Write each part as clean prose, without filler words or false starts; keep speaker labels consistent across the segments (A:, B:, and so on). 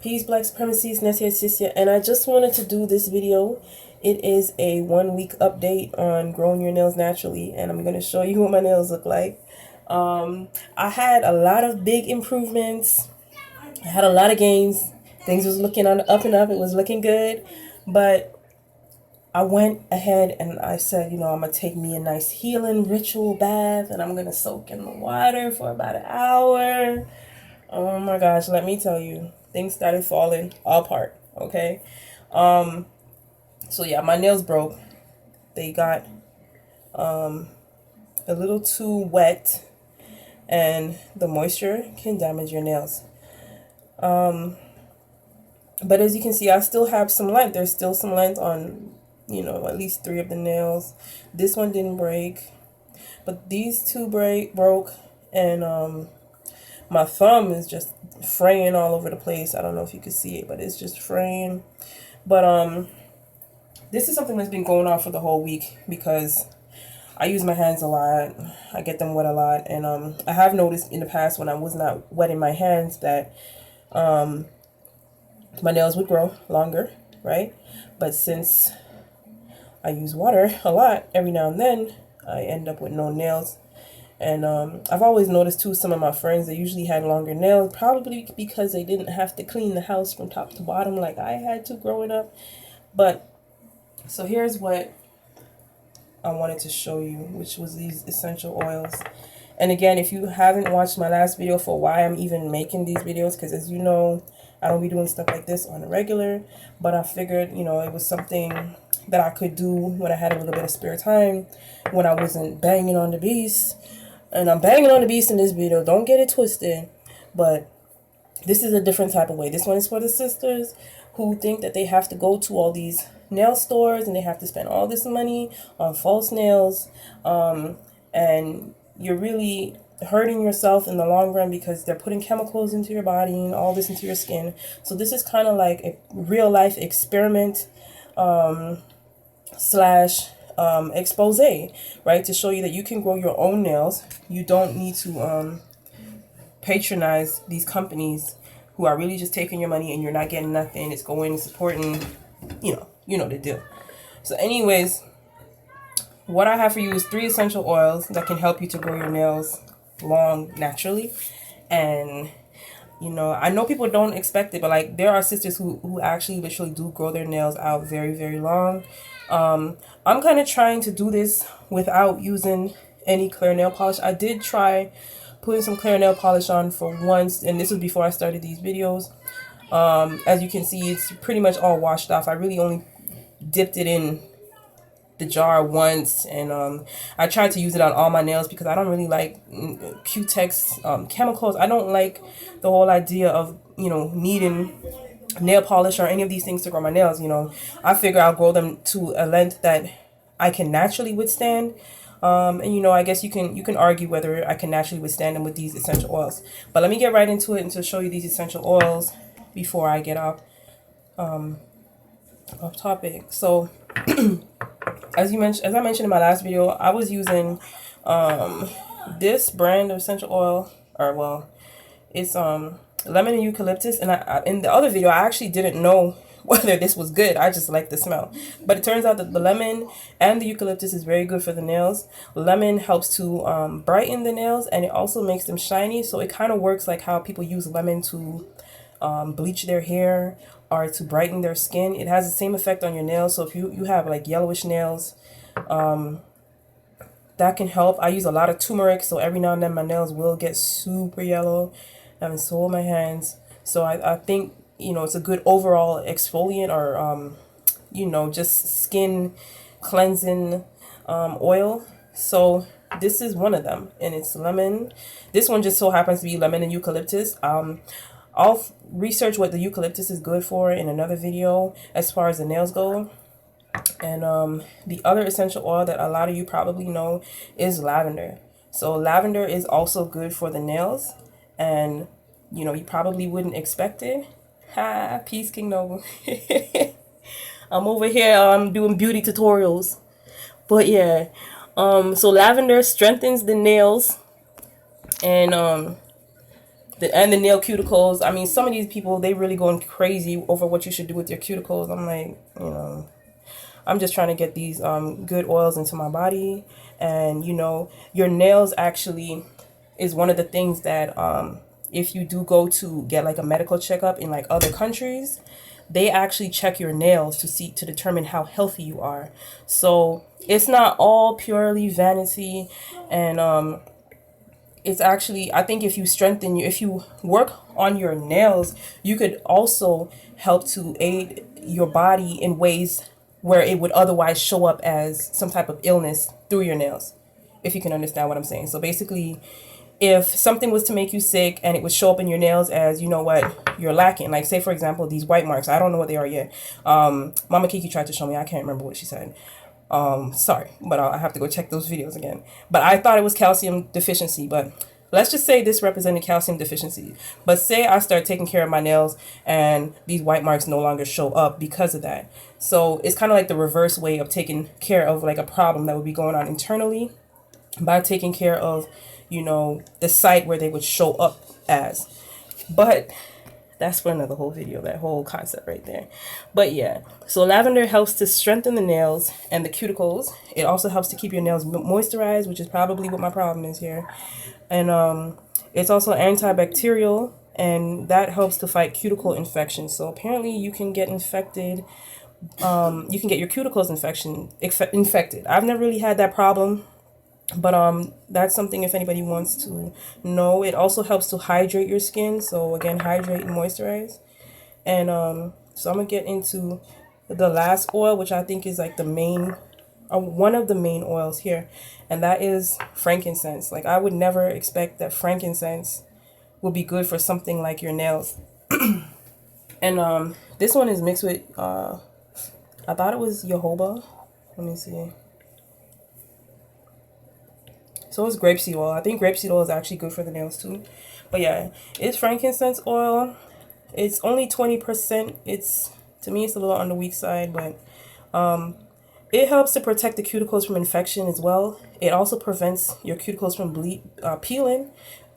A: Peace, Black Supremacy, it's Nattyisisyah, and I just wanted to do this video. It is a 1 week update on growing your nails naturally, and I'm going to show you what my nails look like. I had a lot of big improvements. I had a lot of gains. Things was looking on the up and up. It was looking good, but I went ahead and I said, I'm going to take me a nice healing ritual bath, and I'm going to soak in the water for about an hour. Oh my gosh, let me tell you, things started falling apart, okay? So yeah, my nails broke. They got a little too wet, and the moisture can damage your nails. But as you can see, I still have some length. There's still some length on, at least 3 of the nails. This one didn't break, but these 2 broke, and my thumb is just fraying all over the place. I don't know if you can see it, but it's just fraying. But this is something that's been going on for the whole week because I use my hands a lot. I get them wet a lot, and I have noticed in the past when I was not wetting my hands that my nails would grow longer, right? But since I use water a lot, every now and then I end up with no nails. And I've always noticed too, some of my friends, they usually had longer nails, probably because they didn't have to clean the house from top to bottom like I had to growing up. But so here's what I wanted to show you, which was these essential oils. And again, if you haven't watched my last video for why I'm even making these videos, because as you know, I don't be doing stuff like this on a regular, but I figured, it was something that I could do when I had a little bit of spare time, when I wasn't banging on the beast. And I'm banging on the beast in this video, don't get it twisted, but this is a different type of way. This one is for the sisters who think that they have to go to all these nail stores and they have to spend all this money on false nails, and you're really hurting yourself in the long run because they're putting chemicals into your body and all this into your skin. So this is kind of like a real life experiment slash expose, right, to show you that you can grow your own nails. You don't need to patronize these companies who are really just taking your money and you're not getting nothing. It's going supporting, you know the deal. So anyways, what I have for you is 3 essential oils that can help you to grow your nails long naturally. And I know people don't expect it, but like there are sisters who actually literally do grow their nails out very, very long. I'm kind of trying to do this without using any clear nail polish. I did try putting some clear nail polish on for once, and this was before I started these videos. As you can see, it's pretty much all washed off. I really only dipped it in the jar once, and I tried to use it on all my nails because I don't really like Q-Tex chemicals. I don't like the whole idea of needing nail polish or any of these things to grow my nails. I figure I'll grow them to a length that I can naturally withstand. And I guess you can argue whether I can naturally withstand them with these essential oils. But let me get right into it and to show you these essential oils before I get off topic. So as I mentioned in my last video, I was using this brand of essential oil, or well, it's lemon and eucalyptus, and I in the other video I actually didn't know whether this was good. I just like the smell, but it turns out that the lemon and the eucalyptus is very good for the nails. Lemon helps to brighten the nails, and it also makes them shiny. So it kind of works like how people use lemon to bleach their hair or to brighten their skin. It has the same effect on your nails. So if you have like yellowish nails, that can help. I use a lot of turmeric, so every now and then my nails will get super yellow, and so will my hands. So I think it's a good overall exfoliant, or just skin cleansing oil. So this is one of them, and it's lemon. This one just so happens to be lemon and eucalyptus. I'll research what the eucalyptus is good for in another video as far as the nails go. And the other essential oil that a lot of you probably know is lavender. So lavender is also good for the nails, and you probably wouldn't expect it. Ha, peace, King Noble. I'm over here doing beauty tutorials. But yeah, so lavender strengthens the nails, and and the nail cuticles. I mean, some of these people, they really going crazy over what you should do with your cuticles. I'm like, you know, I'm just trying to get these good oils into my body. And you know, your nails actually is one of the things that if you do go to get like a medical checkup in like other countries, they actually check your nails to determine how healthy you are. So it's not all purely vanity. And it's actually, I think if you if you work on your nails, you could also help to aid your body in ways where it would otherwise show up as some type of illness through your nails, if you can understand what I'm saying. So basically, if something was to make you sick and it would show up in your nails, as, you know what, you're lacking, like say for example these white marks, I don't know what they are yet. Mama Kiki tried to show me, I can't remember what she said. Sorry, but I have to go check those videos again. But I thought it was calcium deficiency, but let's just say this represented calcium deficiency. But say I start taking care of my nails and these white marks no longer show up because of that. So it's kind of like the reverse way of taking care of like a problem that would be going on internally by taking care of, you know, the site where they would show up as. But that's for another whole video, that whole concept right there. But yeah, so lavender helps to strengthen the nails and the cuticles. It also helps to keep your nails moisturized, which is probably what my problem is here. And it's also antibacterial, and that helps to fight cuticle infections. So apparently you can get infected, you can get your cuticles infected. I've never really had that problem, but that's something if anybody wants to know. It also helps to hydrate your skin. So again, hydrate and moisturize. And so I'm gonna get into the last oil, which I think is like the main, one of the main oils here, and that is frankincense. Like I would never expect that frankincense would be good for something like your nails. And this one is mixed with I thought it was jojoba. Let me see. So it's grapeseed oil. I think grapeseed oil is actually good for the nails too. But yeah, it's frankincense oil. It's only 20%. It's, to me, it's a little on the weak side, but it helps to protect the cuticles from infection as well. It also prevents your cuticles from peeling.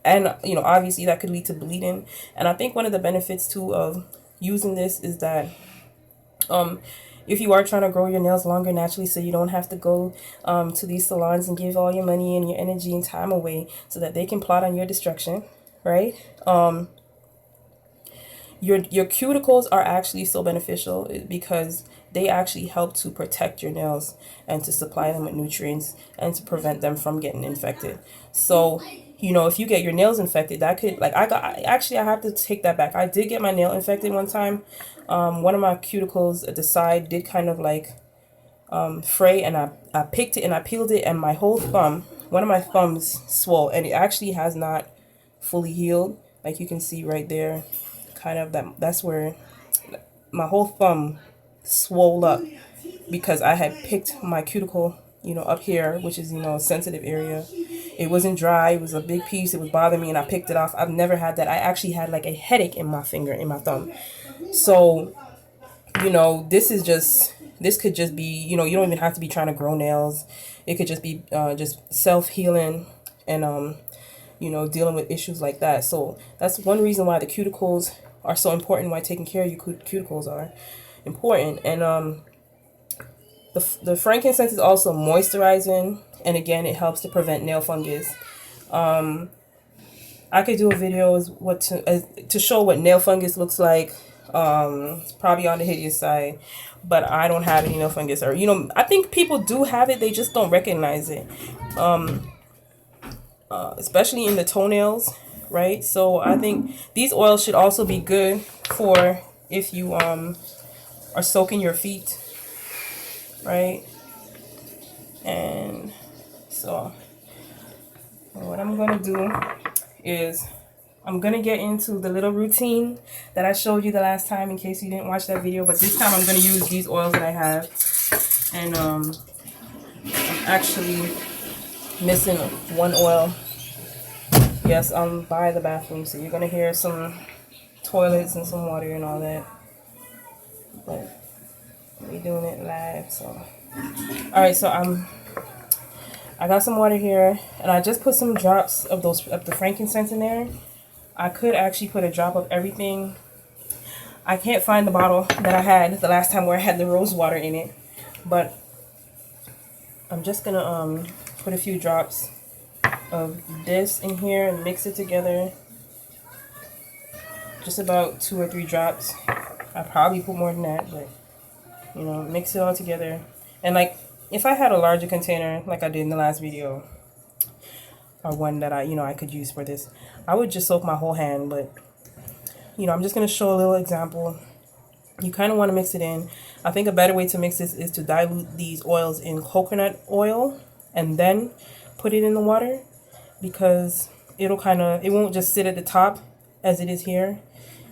A: And, you know, obviously that could lead to bleeding. And I think one of the benefits too of using this is that if you are trying to grow your nails longer naturally, so you don't have to go to these salons and give all your money and your energy and time away so that they can plot on your destruction, right? Your cuticles are actually so beneficial because they actually help to protect your nails and to supply them with nutrients and to prevent them from getting infected. So, you know, if you get your nails infected, that could, like, I have to take that back. I did get my nail infected one time. One of my cuticles at the side did kind of like fray, and I picked it and I peeled it, and my whole thumb, one of my thumbs swole, and it actually has not fully healed. Like you can see right there, kind of that's where my whole thumb swole up because I had picked my cuticle, you know, up here, which is, you know, a sensitive area. It wasn't dry. It was a big piece. It was bothering me, and I picked it off. I've never had that. I actually had like a headache in my finger, in my thumb. So, you know, this could just be, you know, you don't even have to be trying to grow nails. It could just be just self-healing and, you know, dealing with issues like that. So that's one reason why the cuticles are so important, why taking care of your cuticles are important. And the frankincense is also moisturizing, and again, it helps to prevent nail fungus. I could do a video to show what nail fungus looks like. It's probably on the hideous side, but I don't have any nail fungus, or, you know, I think people do have it, they just don't recognize it. Especially in the toenails, right? So I think these oils should also be good for if you are soaking your feet, right? And so what I'm gonna do is I'm gonna get into the little routine that I showed you the last time, in case you didn't watch that video. But this time I'm gonna use these oils that I have, and I'm actually missing one oil. Yes, I'm by the bathroom, so you're gonna hear some toilets and some water and all that. But we're doing it live, so. All right, so I got some water here, and I just put some drops of the frankincense in there. I could actually put a drop of everything. I can't find the bottle that I had the last time where I had the rose water in it, but I'm just gonna put a few drops of this in here and mix it together. Just about 2 or 3 drops. I probably put more than that, but you know, mix it all together. And like, if I had a larger container like I did in the last video, or one that I could use for this, I would just soak my whole hand. But I'm just gonna show a little example. You kind of want to mix it in. I think a better way to mix this is to dilute these oils in coconut oil and then put it in the water, because it won't just sit at the top as it is here,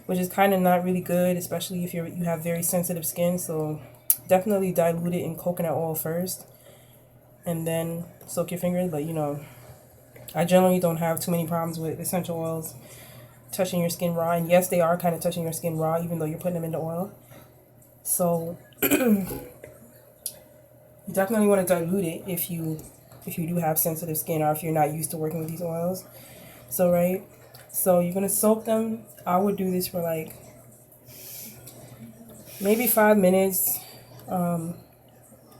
A: which is kind of not really good, especially if you have very sensitive skin. So definitely dilute it in coconut oil first and then soak your fingers. But I generally don't have too many problems with essential oils touching your skin raw. And yes, they are kind of touching your skin raw, even though you're putting them into oil. So you definitely want to dilute it if you do have sensitive skin, or if you're not used to working with these oils. So you're gonna soak them. I would do this for like maybe 5 minutes. And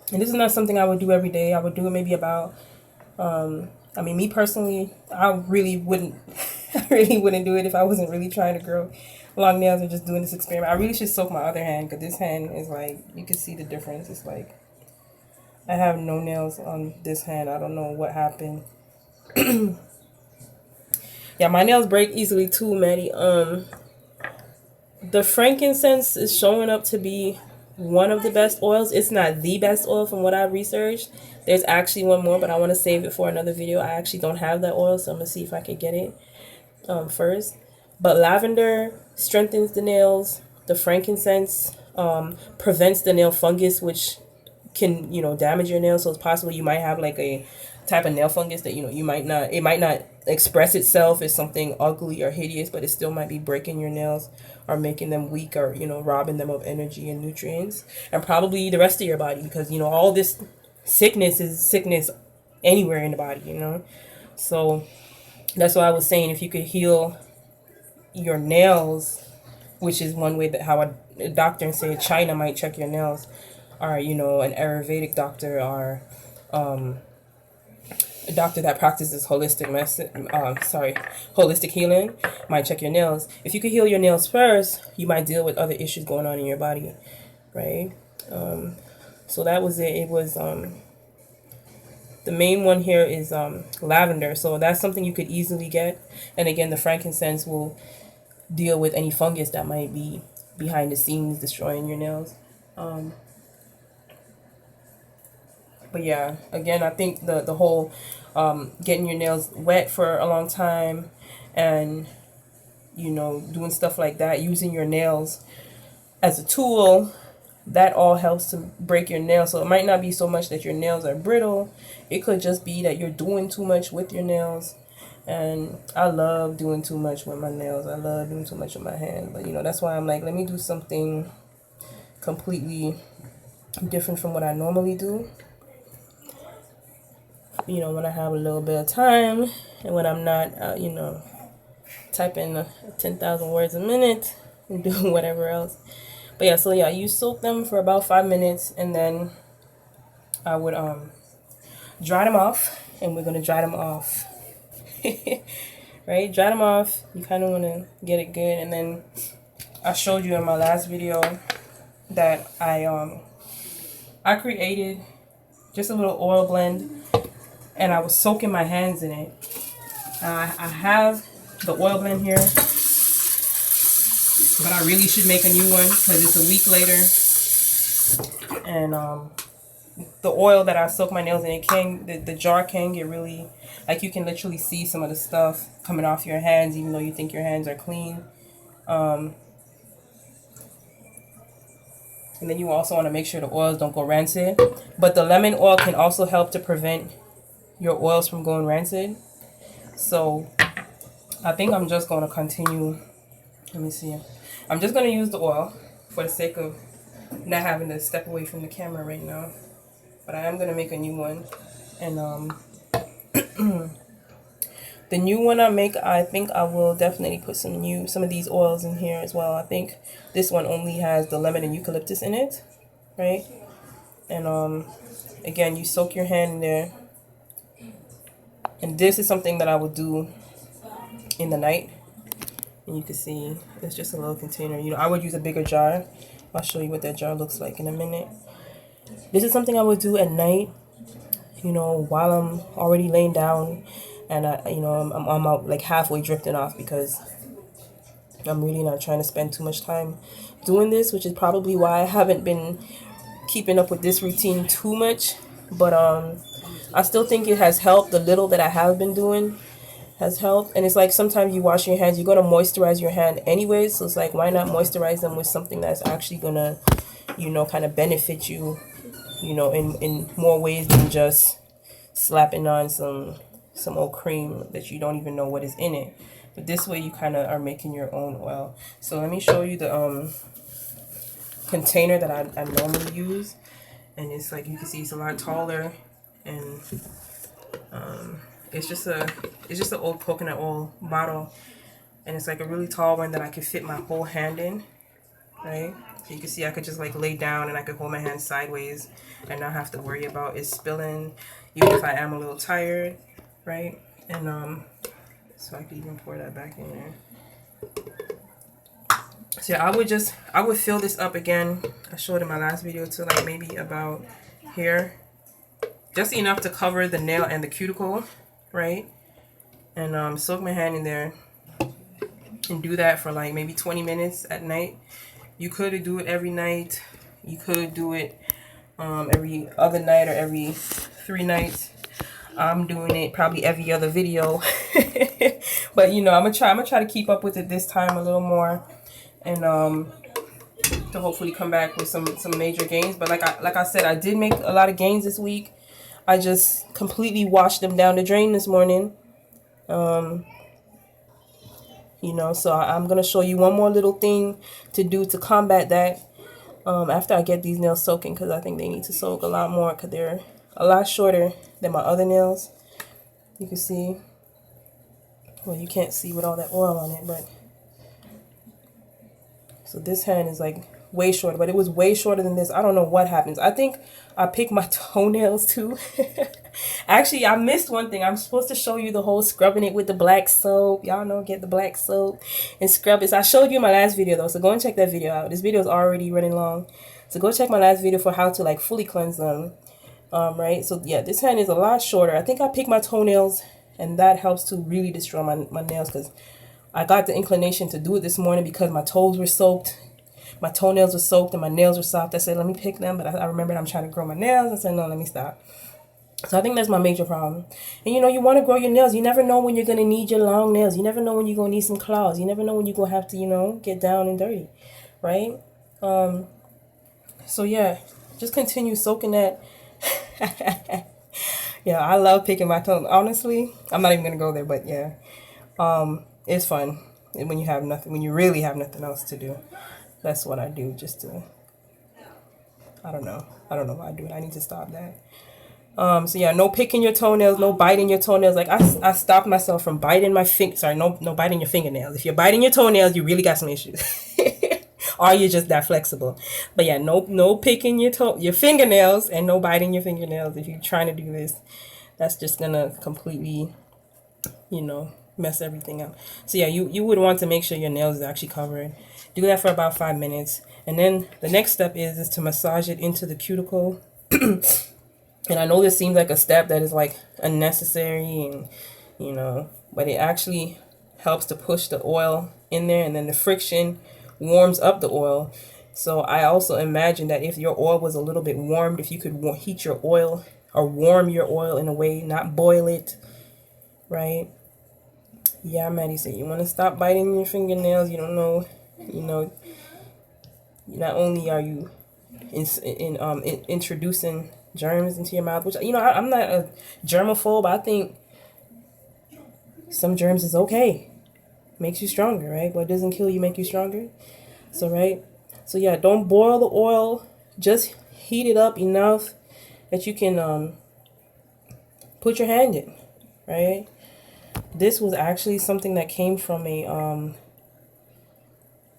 A: this is not something I would do every day. I would do it maybe about me personally, I really wouldn't do it if I wasn't really trying to grow long nails or just doing this experiment. I really should soak my other hand, because this hand is like, you can see the difference. It's like I have no nails on this hand. I don't know what happened. Yeah, my nails break easily too, Maddie. The frankincense is showing up to be one of the best oils. It's not the best oil from what I've researched. There's actually one more, but I want to save it for another video. I actually don't have that oil, so I'm going to see if I can get it first. But lavender strengthens the nails. The frankincense prevents the nail fungus, which can, damage your nails. So it's possible you might have like a type of nail fungus that, it might not express itself as something ugly or hideous, but it still might be breaking your nails or making them weak, or, robbing them of energy and nutrients, and probably the rest of your body, because, all this sickness is sickness anywhere in the body, So that's why I was saying, if you could heal your nails, which is one way that how a doctor in, say, China might check your nails, or, an Ayurvedic doctor, or a doctor that practices holistic healing might check your nails. If you could heal your nails first, you might deal with other issues going on in your body, right? So that was it. It was the main one here is lavender. So that's something you could easily get. And again, the frankincense will deal with any fungus that might be behind the scenes destroying your nails. But yeah, again, I think the whole getting your nails wet for a long time, and doing stuff like that, using your nails as a tool, that all helps to break your nails. So it might not be so much that your nails are brittle. It could just be that you're doing too much with your nails. And I love doing too much with my nails. I love doing too much with my hand. But that's why I'm like, let me do something completely different from what I normally do. When I have a little bit of time, and when I'm not, typing 10,000 words a minute and doing whatever else. But yeah, so yeah, you soak them for about 5 minutes, and then I would dry them off, and we're gonna dry them off. Right, dry them off. You kind of want to get it good, and then I showed you in my last video that I created just a little oil blend, and I was soaking my hands in it. I have the oil blend here, but I really should make a new one because it's a week later. And the oil that I soak my nails in, the jar can get really, like, you can literally see some of the stuff coming off your hands, even though you think your hands are clean. And then you also want to make sure the oils don't go rancid. But the lemon oil can also help to prevent your oils from going rancid. So I think I'm just going to continue. Let me see. I'm just going to use the oil for the sake of not having to step away from the camera right now. But I am going to make a new one. And The new one I make, I think I will definitely put some of these oils in here as well. I think this one only has the lemon and eucalyptus in it, right? And again, you soak your hand in there. And this is something that I would do in the night. And you can see it's just a little container. You know, I would use a bigger jar. I'll show you what that jar looks like in a minute. This is something I would do at night, you know, while I'm already laying down, and I'm like halfway drifting off because I'm really not trying to spend too much time doing this, which is probably why I haven't been keeping up with this routine too much. But I still think it has helped. The little that I have been doing has helped. And it's like sometimes you wash your hands, you're gonna moisturize your hand anyways, so it's like, why not moisturize them with something that's actually gonna, you know, kind of benefit you, you know, in more ways than just slapping on some old cream that you don't even know what is in it. But this way you kind of are making your own oil. So let me show you the container that I normally use. And it's like, you can see it's a lot taller, and it's just an old coconut oil bottle, and it's like a really tall one that I could fit my whole hand in, right? So you can see I could just like lay down and I could hold my hand sideways and not have to worry about it spilling, even if I am a little tired, right? And so I could even pour that back in there. So yeah, I would fill this up again. I showed in my last video to like maybe about here, just enough to cover the nail and the cuticle, right? And soak my hand in there and do that for like maybe 20 minutes at night. You could do it every night. You could do it every other night or every 3 nights. I'm doing it probably every other video. But you know, I'm gonna try to keep up with it this time a little more, and to hopefully come back with some major gains. But like I said, I did make a lot of gains this week. I just completely washed them down the drain this morning. You know, so I'm gonna show you one more little thing to do to combat that after I get these nails soaking, because I think they need to soak a lot more because they're a lot shorter than my other nails. You can see, well, you can't see with all that oil on it, but so this hand is like way shorter, but it was way shorter than this. I don't know what happens. I think I picked my toenails too. Actually, I missed one thing. I'm supposed to show you the whole scrubbing it with the black soap. Y'all know, get the black soap and scrub it. So I showed you in my last video though, so go and check that video out. This video is already running long, so go check my last video for how to like fully cleanse them. Right, so yeah, this hand is a lot shorter. I think I picked my toenails, and that helps to really destroy my nails, because I got the inclination to do it this morning because my toes were soaked. My toenails were soaked and my nails were soft. I said, let me pick them, but I remembered I'm trying to grow my nails. I said, no, let me stop. So I think that's my major problem. And you know, you want to grow your nails. You never know when you're going to need your long nails. You never know when you're going to need some claws. You never know when you're going to have to, you know, get down and dirty, right? So yeah, just continue soaking that. Yeah, I love picking my toes. Honestly, I'm not even going to go there, but yeah, it's fun when you have nothing, when you really have nothing else to do. That's what I do, just to, I don't know why I do it. I need to stop that. So yeah, no picking your toenails, no biting your toenails. Like I stopped myself from biting my no biting your fingernails. If you're biting your toenails, you really got some issues. Or you're just that flexible. But yeah, no picking your fingernails, and no biting your fingernails if you're trying to do this. That's just gonna completely, you know, mess everything up. So yeah, you would want to make sure your nails is actually covered. Do that for about 5 minutes, and then the next step is to massage it into the cuticle. And I know this seems like a step that is like unnecessary, and you know, but it actually helps to push the oil in there, and then the friction warms up the oil. So I also imagine that if your oil was a little bit warmed, if you could heat your oil or warm your oil in a way, not boil it, right? Yeah, Maddie said you want to stop biting your fingernails. You don't know, you know, not only are you introducing germs into your mouth, which, you know, I'm not a germaphobe. I think some germs is okay. Makes you stronger, right? What doesn't kill you make you stronger. So right, so yeah, don't boil the oil. Just heat it up enough that you can put your hand in, right? This was actually something that came from a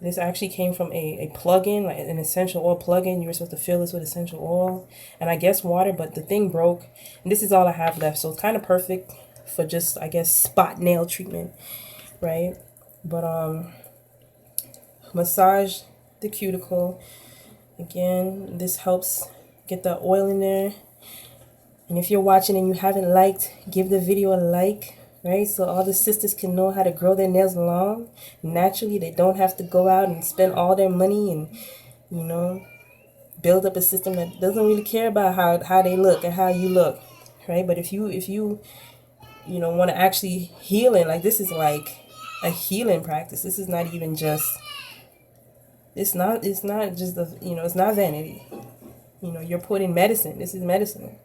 A: this actually came from a plug-in, like an essential oil plug-in. You were supposed to fill this with essential oil and I guess water, but the thing broke. And this is all I have left. So it's kind of perfect for just, I guess, spot nail treatment, right? But massage the cuticle. Again, this helps get the oil in there. And if you're watching and you haven't liked, give the video a like, right? So all the sisters can know how to grow their nails long. Naturally, they don't have to go out and spend all their money and, you know, build up a system that doesn't really care about how they look and how you look, right? But if you want to actually heal it, like this is like a healing practice. This is not even just, it's not just the, it's not vanity. You're putting medicine. This is medicine.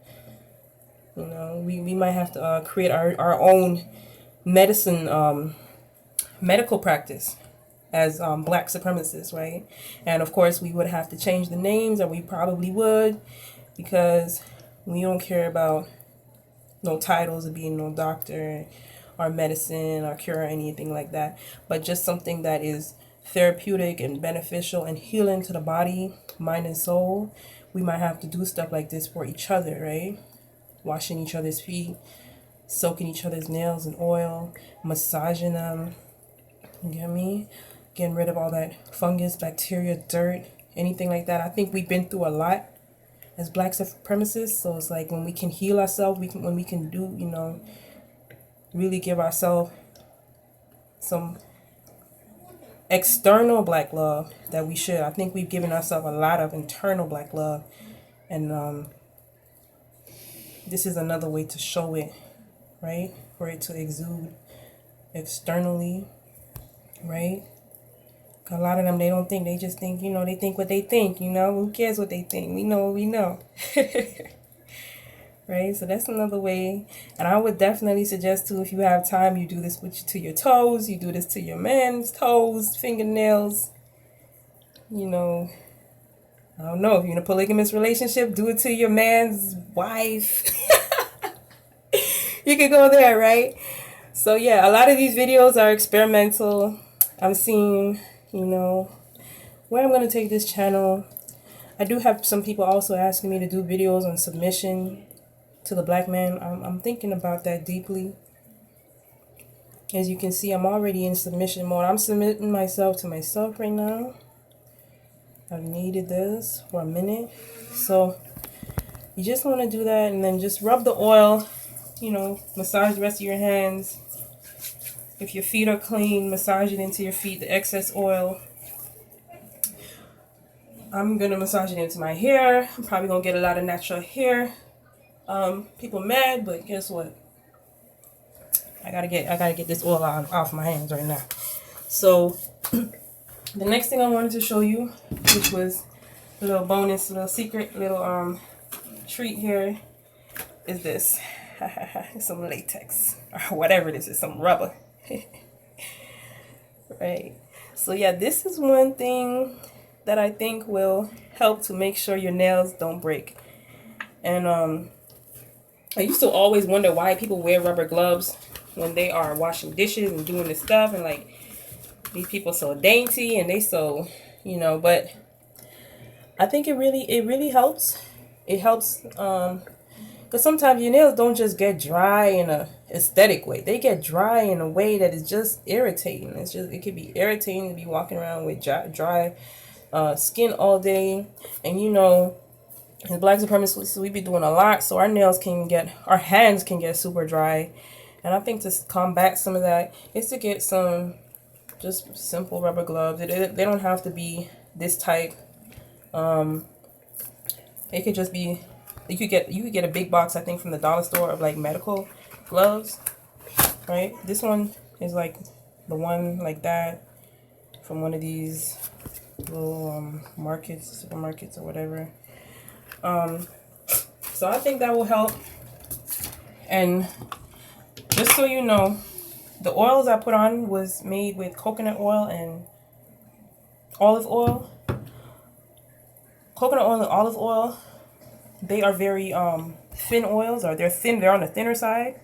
A: We might have to create our own medicine, medical practice as black supremacists, right? And of course, we would have to change the names, or we probably would, because we don't care about no titles of being no doctor or medicine or cure or anything like that, but just something that is therapeutic and beneficial and healing to the body, mind, and soul. We might have to do stuff like this for each other, right? Washing each other's feet, soaking each other's nails in oil, massaging them, you get me? Getting rid of all that fungus, bacteria, dirt, anything like that. I think we've been through a lot as black supremacists, so it's like when we can heal ourselves, when we can do, really give ourselves some external black love that we should. I think we've given ourselves a lot of internal black love, and this is another way to show it, right? For it to exude externally, right? A lot of them, they don't think, they just think, they think what they think, who cares what they think? We know what we know. Right? So that's another way. And I would definitely suggest too, if you have time, you do this to your toes, you do this to your man's toes, fingernails, I don't know, if you're in a polygamous relationship, do it to your man's wife. You could go there, right? So yeah, a lot of these videos are experimental. I'm seeing, where I'm going to take this channel. I do have some people also asking me to do videos on submission to the black man. I'm thinking about that deeply. As you can see, I'm already in submission mode. I'm submitting myself to myself right now. I've needed this for a minute. So you just want to do that, and then just rub the oil, massage the rest of your hands. If your feet are clean, massage it into your feet, the excess oil. I'm going to massage it into my hair. I'm probably going to get a lot of natural hair. People mad, but guess what? I gotta get this oil off my hands right now. So the next thing I wanted to show you, which was a little bonus, a little secret, little treat here, is this. Some latex or whatever this is, some rubber. Right. So yeah, this is one thing that I think will help to make sure your nails don't break. And I used to always wonder why people wear rubber gloves when they are washing dishes and doing this stuff, and like these people so dainty and they so, but I think it really helps. It helps because sometimes your nails don't just get dry in a aesthetic way. They get dry in a way that is just irritating. It could be irritating to be walking around with dry skin all day. And as black supremacists, we be doing a lot, so our hands can get super dry. And I think to combat some of that is to get some just simple rubber gloves. They don't have to be this type. It could just be, you could get a big box, I think, from the dollar store of like medical gloves, right? This one is like the one like that from one of these little supermarkets or whatever. So I think that will help. And just so you know, the oils I put on was made with coconut oil and olive oil. Coconut oil and olive oil, they are very thin oils, or they're on the thinner side.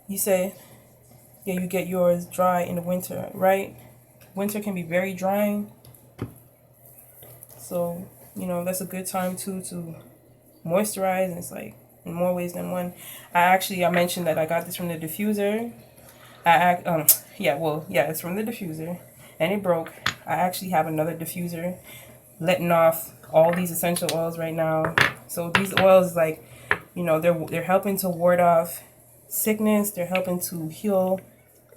A: You say, yeah, you get yours dry in the winter, right? Winter can be very drying. So, you know, that's a good time too to moisturize, and it's like in more ways than one. I mentioned that I got this from the diffuser. It's from the diffuser, and it broke. I actually have another diffuser letting off all these essential oils right now. So these oils, like, you know, they're helping to ward off sickness. They're helping to heal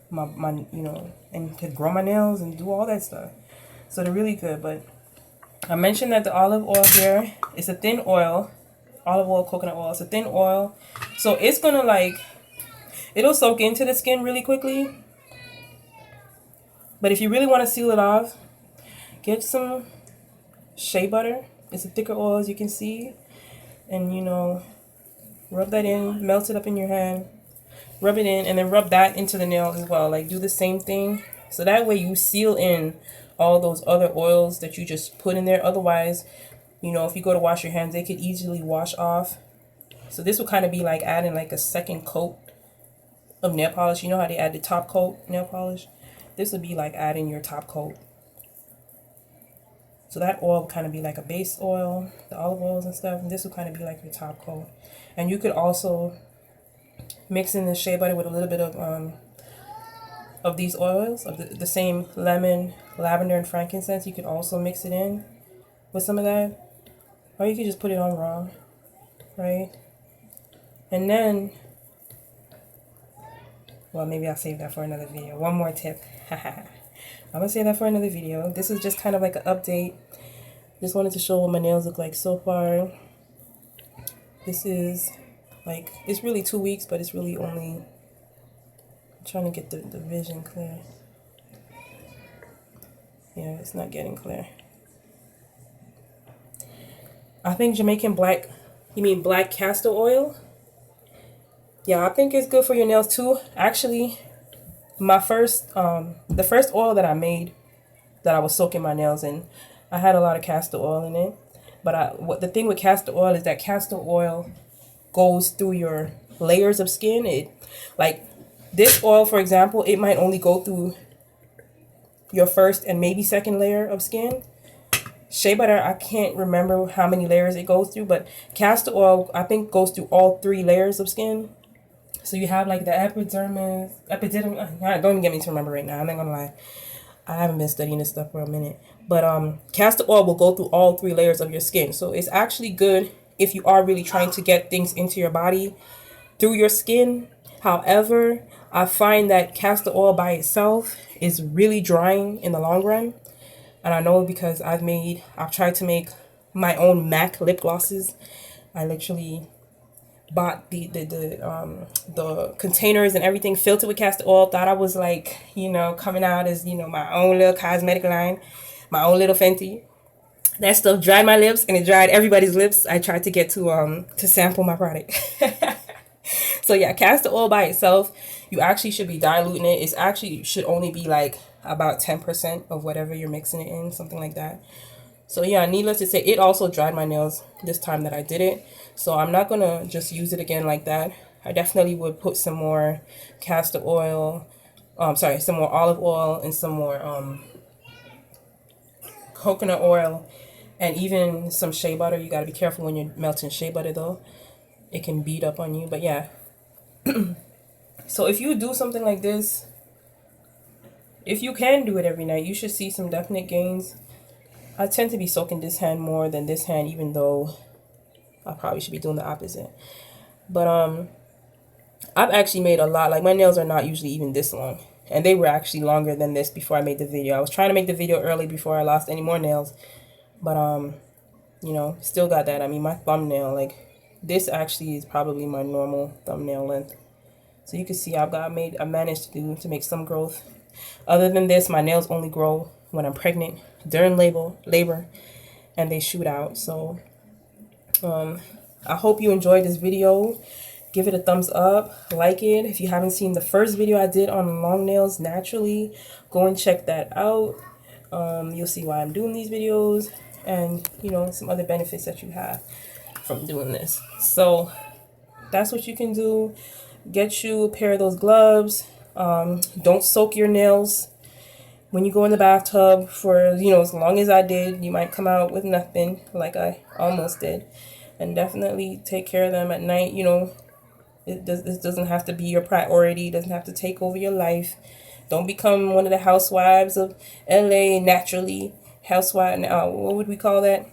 A: my you know, and to grow my nails and do all that stuff. So they're really good. But I mentioned that the olive oil here is a thin oil, olive oil, coconut oil. It's a thin oil, so it's gonna like, it'll soak into the skin really quickly. But if you really want to seal it off, get some shea butter. It's a thicker oil, as you can see, and you know, rub that in, melt it up in your hand, rub it in, and then rub that into the nail as well. Like, do the same thing, so that way you seal in all those other oils that you just put in there. Otherwise, you know, if you go to wash your hands, they could easily wash off. So this will kind of be like adding like a second coat of nail polish. You know how they add the top coat nail polish? This would be like adding your top coat. So that oil would kind of be like a base oil, the olive oils and stuff, and this would kind of be like your top coat. And you could also mix in the shea butter with a little bit of these oils, of the same lemon, lavender, and frankincense. You could also mix it in with some of that, or you could just put it on raw, right? And then, well, maybe I'll save that for another video. One more tip. I'm gonna save that for another video. This is just kind of like an update. Just wanted to show what my nails look like so far. This is like, it's really 2 weeks, but it's really only, I'm trying to get the vision clear. Yeah, it's not getting clear. I think Jamaican black, you mean black castor oil? Yeah, I think it's good for your nails too. Actually, my the first oil that I made, that I was soaking my nails in, I had a lot of castor oil in it. But the thing with castor oil is that castor oil goes through your layers of skin. It, like this oil, for example, it might only go through your first and maybe second layer of skin. Shea butter, I can't remember how many layers it goes through, but castor oil, I think, goes through all 3 layers of skin. So you have like the epidermis, don't even get me to remember right now. I'm not gonna lie, I haven't been studying this stuff for a minute. But castor oil will go through all 3 layers of your skin. So it's actually good if you are really trying to get things into your body through your skin. However, I find that castor oil by itself is really drying in the long run. And I know because I've tried to make my own MAC lip glosses. I literally bought the containers and everything filtered with castor oil. Thought I was like, you know, coming out as, you know, my own little cosmetic line, my own little Fenty. That stuff dried my lips, and it dried everybody's lips I tried to get to sample my product. So yeah, castor oil by itself, you actually should be diluting it. It's actually should only be like about 10% of whatever you're mixing it in, something like that. So yeah, needless to say, it also dried my nails this time that I did it. So I'm not gonna just use it again like that. I definitely would put some more castor oil, some more olive oil, and some more coconut oil, and even some shea butter. You gotta be careful when you're melting shea butter though. It can beat up on you, but yeah. So if you do something like this, if you can do it every night, you should see some definite gains. I tend to be soaking this hand more than this hand, even though I probably should be doing the opposite. But I've actually made a lot. Like, my nails are not usually even this long, and they were actually longer than this before I made the video. I was trying to make the video early before I lost any more nails, but you know, still got that. I mean, my thumbnail, like, this actually is probably my normal thumbnail length. So you can see I managed to make some growth. Other than this, my nails only grow when I'm pregnant, during labor, and they shoot out. So I hope you enjoyed this video. Give it a thumbs up, like it. If you haven't seen the first video I did on long nails naturally, go and check that out. You'll see why I'm doing these videos, and you know, some other benefits that you have from doing this. So that's what you can do. get you a pair of those gloves. Don't soak your nails when you go in the bathtub for, you know, as long as I did. You might come out with nothing like I almost did. And definitely take care of them at night. You know, this doesn't have to be your priority. It doesn't have to take over your life. Don't become one of the housewives of LA naturally. Housewife, what would we call that?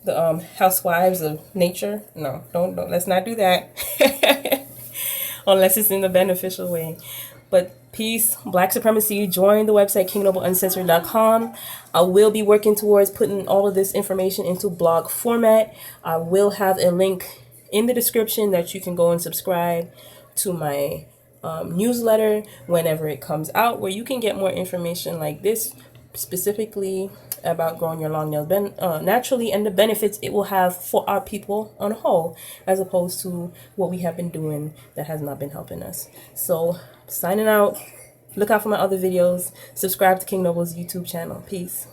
A: The housewives of nature. No, don't. Let's not do that. Unless it's in the beneficial way. But peace, Black Supremacy. Join the website KingNobleUncensored.com. I will be working towards putting all of this information into blog format. I will have a link in the description that you can go and subscribe to my newsletter whenever it comes out, where you can get more information like this, specifically about growing your long nails naturally, and the benefits it will have for our people on a whole, as opposed to what we have been doing that has not been helping us. So, signing out. Look out for my other videos. Subscribe to King Noble's YouTube channel. Peace.